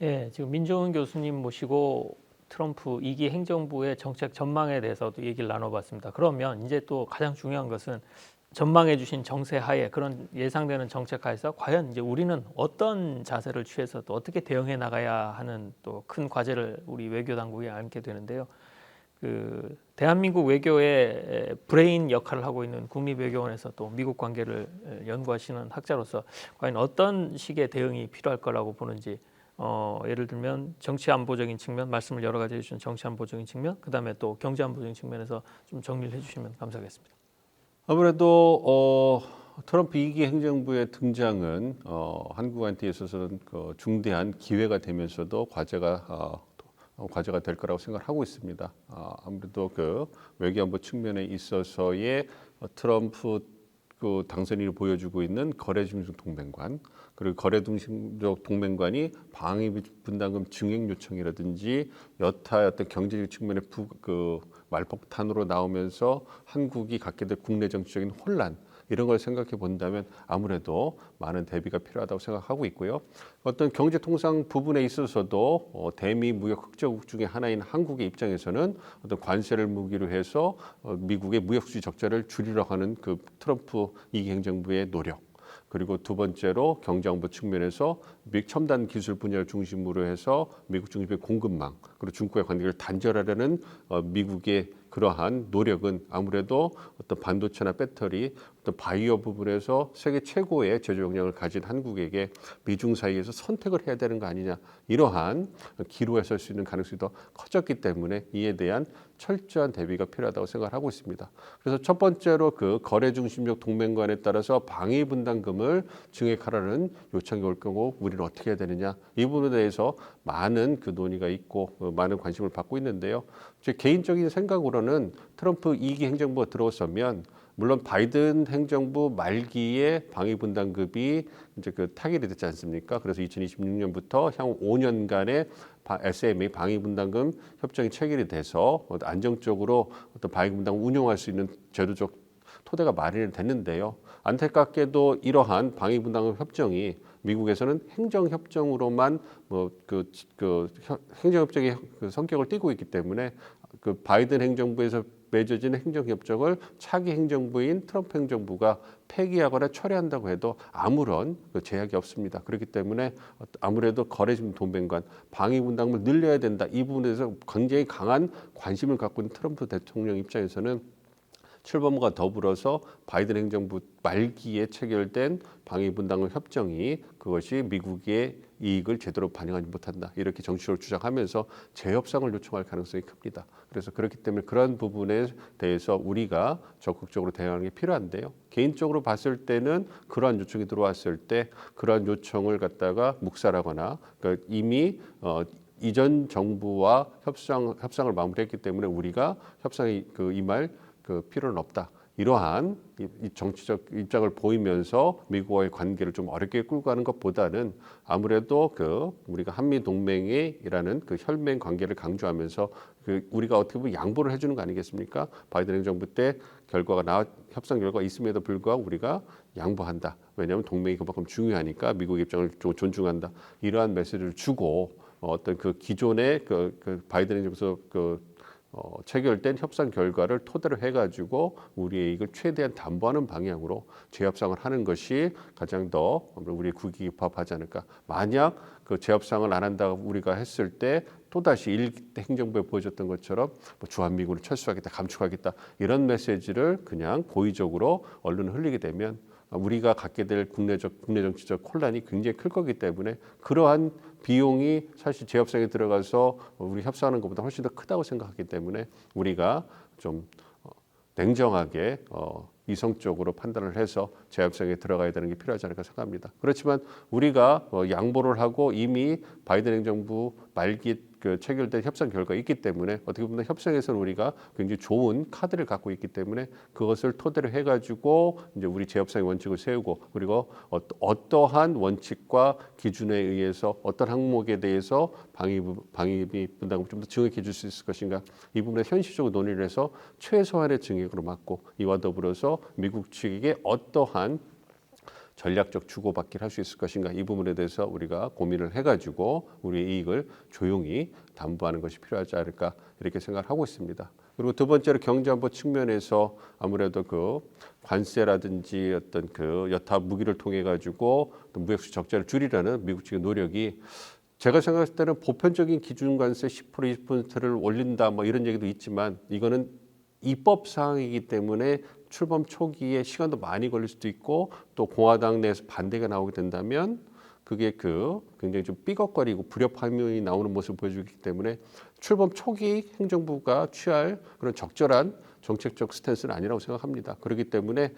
예, 지금 민종훈 교수님 모시고 트럼프 2기 행정부의 정책 전망에 대해서도 얘기를 나눠봤습니다. 그러면 이제 또 가장 중요한 것은 전망해 주신 정세 하에 그런 예상되는 정책 하에서 과연 이제 우리는 어떤 자세를 취해서 또 어떻게 대응해 나가야 하는 또 큰 과제를 우리 외교 당국에 안게 되는데요. 그 대한민국 외교의 브레인 역할을 하고 있는 국립외교원에서 또 미국 관계를 연구하시는 학자로서 과연 어떤 식의 대응이 필요할 거라고 보는지 예를 들면 정치 안보적인 측면 말씀을 여러 가지 해주신 정치 안보적인 측면 그다음에 또 경제 안보적인 측면에서 좀 정리를 해주시면 감사하겠습니다. 아무래도 트럼프 2기 행정부의 등장은 한국한테 있어서는 그 중대한 기회가 되면서도 과제가 될 거라고 생각을 하고 있습니다. 아무래도 그 외교안보 측면에 있어서의 트럼프 그 당선인이 보여주고 있는 거래 중심 동맹관 그리고 거래 중심적 동맹관이 방위 분담금 증액 요청이라든지 여타 어떤 경제적 측면의 말폭탄으로 나오면서 한국이 갖게 될 국내 정치적인 혼란 이런 걸 생각해 본다면 아무래도 많은 대비가 필요하다고 생각하고 있고요. 어떤 경제 통상 부분에 있어서도 대미 무역 흑자국 중에 하나인 한국의 입장에서는 어떤 관세를 무기로 해서 미국의 무역 수지 적자를 줄이려 하는 그 트럼프 2기 행정부의 노력. 그리고 두 번째로 경제안보 측면에서 미국 첨단 기술 분야를 중심으로 해서 미국 중심의 공급망 그리고 중국과의 관계를 단절하려는 미국의 그러한 노력은 아무래도 어떤 반도체나 배터리, 어떤 바이오 부분에서 세계 최고의 제조 역량을 가진 한국에게 미중 사이에서 선택을 해야 되는 거 아니냐 이러한 기로에 설 수 있는 가능성이 더 커졌기 때문에 이에 대한 철저한 대비가 필요하다고 생각하고 있습니다. 그래서 첫 번째로 그 거래 중심적 동맹관에 따라서 방위 분담금을 증액하라는 요청이 올 경우 우리는 어떻게 해야 되느냐 이 부분에 대해서 많은 그 논의가 있고 많은 관심을 받고 있는데요. 제 개인적인 생각으로는 트럼프 2기 행정부가 들어서면 물론 바이든 행정부 말기에 방위 분담금이 이제 그 타결이 됐지 않습니까? 그래서 2026년부터 향후 5년간의 SMA 방위 분담금 협정이 체결이 돼서 안정적으로 어떤 방위 분담금 운용할 수 있는 제도적 토대가 마련이 됐는데요. 안타깝게도 이러한 방위 분담금 협정이 미국에서는 행정협정으로만 행정협정의 그 성격을 띠고 있기 때문에 그 바이든 행정부에서 맺어진 행정협정을 차기 행정부인 트럼프 행정부가 폐기하거나 철회한다고 해도 아무런 제약이 없습니다. 그렇기 때문에 아무래도 거래중 동맹관 방위 분담금을 늘려야 된다. 이 부분에서 굉장히 강한 관심을 갖고 있는 트럼프 대통령 입장에서는 출범과 더불어서 바이든 행정부 말기에 체결된 방위 분담금 협정이 그것이 미국의 이익을 제대로 반영하지 못한다. 이렇게 정치적으로 주장하면서 재협상을 요청할 가능성이 큽니다. 그래서 그렇기 때문에 그러한 부분에 대해서 우리가 적극적으로 대응하는 게 필요한데요. 개인적으로 봤을 때는 그러한 요청이 들어왔을 때 그러한 요청을 갖다가 묵살하거나 그러니까 이미 이전 정부와 협상을 마무리했기 때문에 우리가 협상이 임할 필요는 없다. 이러한 이 정치적 입장을 보이면서 미국과의 관계를 좀 어렵게 끌고 가는 것보다는 아무래도 우리가 한미 동맹이라는 그 혈맹 관계를 강조하면서 우리가 어떻게 보면 양보를 해주는 거 아니겠습니까? 바이든 행정부 때 협상 결과가 있음에도 불구하고 우리가 양보한다. 왜냐하면 동맹이 그만큼 중요하니까 미국 입장을 존중한다. 이러한 메시지를 주고 어떤 그 기존의 바이든 행정부에서 체결된 협상 결과를 토대로 해가지고 우리의 이익을 최대한 담보하는 방향으로 재협상을 하는 것이 가장 더 우리 국익에 부합하지 않을까. 만약 그 재협상을 안 한다고 우리가 했을 때 또다시 1대 행정부에 보여줬던 것처럼 주한미군을 철수하겠다, 감축하겠다 이런 메시지를 그냥 고의적으로 언론에 흘리게 되면 우리가 갖게 될 국내 정치적 혼란이 굉장히 클 거기 때문에 그러한 비용이 사실 재협상에 들어가서 우리 협상하는 것보다 훨씬 더 크다고 생각하기 때문에 우리가 좀 냉정하게 이성적으로 판단을 해서 재협상에 들어가야 되는 게 필요하지 않을까 생각합니다. 그렇지만 우리가 양보를 하고 이미 바이든 행정부 말기 체결된 협상 결과가 있기 때문에 어떻게 보면 협상에서는 우리가 굉장히 좋은 카드를 갖고 있기 때문에 그것을 토대로 해가지고 이제 우리 재협상의 원칙을 세우고 그리고 어떠한 원칙과 기준에 의해서 어떤 항목에 대해서 방위비 분담금 좀 더 증액해 줄 수 있을 것인가 이 부분에 현실적으로 논의를 해서 최소한의 증액으로 막고 이와 더불어서 미국 측에게 어떠한 전략적 주고받기를 할 수 있을 것인가 이 부분에 대해서 우리가 고민을 해가지고 우리의 이익을 조용히 담보하는 것이 필요하지 않을까 이렇게 생각을 하고 있습니다. 그리고 두 번째로 경제안보 측면에서 아무래도 그 관세라든지 어떤 그 여타 무기를 통해 가지고 무역수 적자를 줄이려는 미국 측의 노력이 제가 생각했을 때는 보편적인 기준 관세 10% 20%를 올린다 뭐 이런 얘기도 있지만 이거는 입법 사항이기 때문에 출범 초기에 시간도 많이 걸릴 수도 있고 또 공화당 내에서 반대가 나오게 된다면 그게 그 굉장히 좀 삐걱거리고 불협화음이 나오는 모습을 보여주기 때문에 출범 초기 행정부가 취할 그런 적절한 정책적 스탠스는 아니라고 생각합니다. 그렇기 때문에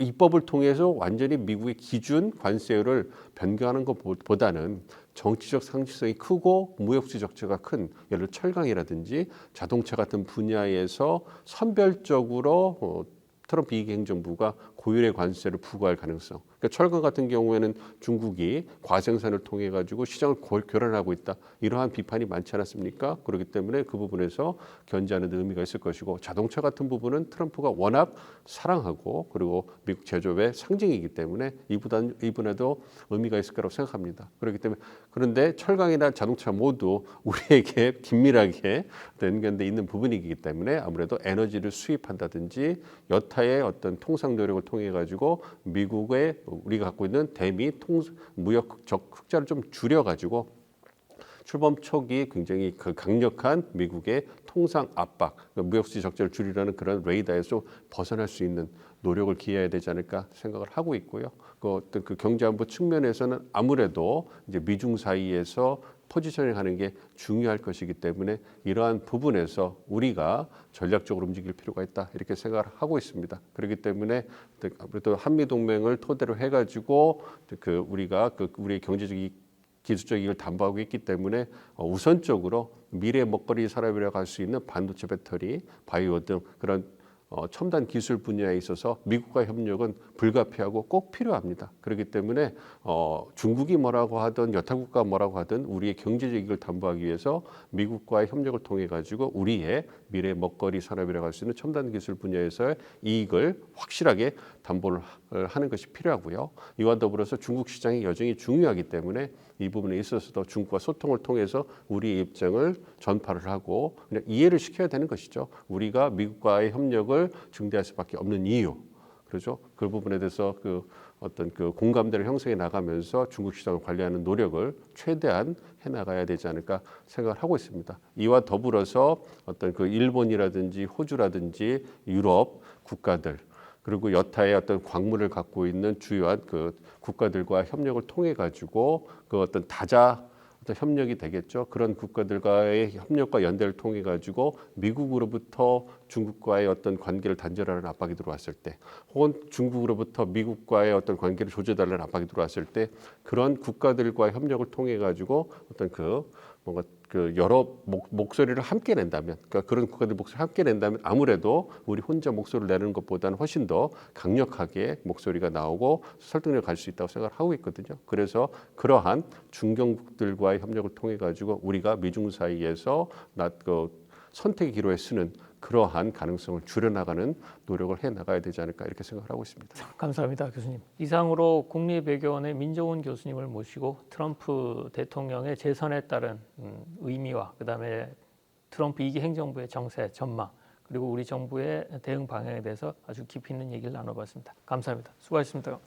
입법을 통해서 완전히 미국의 기준 관세율을 변경하는 것보다는 정치적 상징성이 크고 무역수 적자가 큰 예를 들어 철강이라든지 자동차 같은 분야에서 선별적으로 트럼프 2기 행정부가 고율의 관세를 부과할 가능성. 그러니까 철강 같은 경우에는 중국이 과생산을 통해 가지고 시장을 교란하고 있다. 이러한 비판이 많지 않았습니까? 그렇기 때문에 그 부분에서 견제하는 데 의미가 있을 것이고 자동차 같은 부분은 트럼프가 워낙 사랑하고 그리고 미국 제조업의 상징이기 때문에 이분에도 의미가 있을 거라고 생각합니다. 그렇기 때문에 그런데 철강이나 자동차 모두 우리에게 긴밀하게 연관돼 있는 부분이기 때문에 아무래도 에너지를 수입한다든지 여타의 어떤 통상 노력을 통해 가지고 미국의 우리가 갖고 있는 대미 무역적 흑자를 좀 줄여 가지고 출범 초기 굉장히 그 강력한 미국의 통상 압박, 무역수지 적자를 줄이려는 그런 레이더에서 벗어날 수 있는 노력을 기해야 되지 않을까 생각을 하고 있고요. 그 어떤 그 경제안보 측면에서는 아무래도 이제 미중 사이에서 포지셔닝 하는 게 중요할 것이기 때문에 이러한 부분에서 우리가 전략적으로 움직일 필요가 있다 이렇게 생각을 하고 있습니다. 그렇기 때문에 아무래도 한미 동맹을 토대로 해가지고 그 우리가 그 우리의 경제적 기술적 이익을 담보하고 있기 때문에 우선적으로 미래 먹거리 산업이라고 할 수 있는 반도체 배터리, 바이오 등 그런 첨단 기술 분야에 있어서 미국과 협력은 불가피하고 꼭 필요합니다. 그렇기 때문에 중국이 뭐라고 하든 여타국가 뭐라고 하든 우리의 경제적 이익을 담보하기 위해서 미국과의 협력을 통해 가지고 우리의 미래 먹거리 산업이라고 할 수 있는 첨단 기술 분야에서의 이익을 확실하게 담보를 하는 것이 필요하고요. 이와 더불어서 중국 시장이 여전히 중요하기 때문에 이 부분에 있어서도 중국과 소통을 통해서 우리의 입장을 전파를 하고 그냥 이해를 시켜야 되는 것이죠. 우리가 미국과의 협력을 증대할 수밖에 없는 이유, 그렇죠? 그 부분에 대해서 그 어떤 그 공감대를 형성해 나가면서 중국 시장을 관리하는 노력을 최대한 해 나가야 되지 않을까 생각을 하고 있습니다. 이와 더불어서 어떤 그 일본이라든지 호주라든지 유럽 국가들 그리고 여타의 어떤 광물을 갖고 있는 주요한 그 국가들과 협력을 통해 가지고 그 어떤 다자 어떤 협력이 되겠죠. 그런 국가들과의 협력과 연대를 통해 가지고 미국으로부터 중국과의 어떤 관계를 단절하는 압박이 들어왔을 때, 혹은 중국으로부터 미국과의 어떤 관계를 조져달라는 압박이 들어왔을 때, 그런 국가들과의 협력을 통해 가지고 어떤 그 뭔가 그 여러 목소리를 함께 낸다면, 그러니까 그런 국가들 목소리를 함께 낸다면 아무래도 우리 혼자 목소리를 내는 것보다는 훨씬 더 강력하게 목소리가 나오고 설득력을 갈 수 있다고 생각을 하고 있거든요. 그래서 그러한 중견국들과의 협력을 통해 가지고 우리가 미중 사이에서 선택의 기로에 쓰는 그러한 가능성을 줄여나가는 노력을 해나가야 되지 않을까 이렇게 생각을 하고 있습니다. 감사합니다, 교수님. 이상으로 국립외교원의 민정훈 교수님을 모시고 트럼프 대통령의 재선에 따른 의미와 그다음에 트럼프 2기 행정부의 정세, 전망 그리고 우리 정부의 대응 방향에 대해서 아주 깊이 있는 얘기를 나눠봤습니다. 감사합니다. 수고하셨습니다.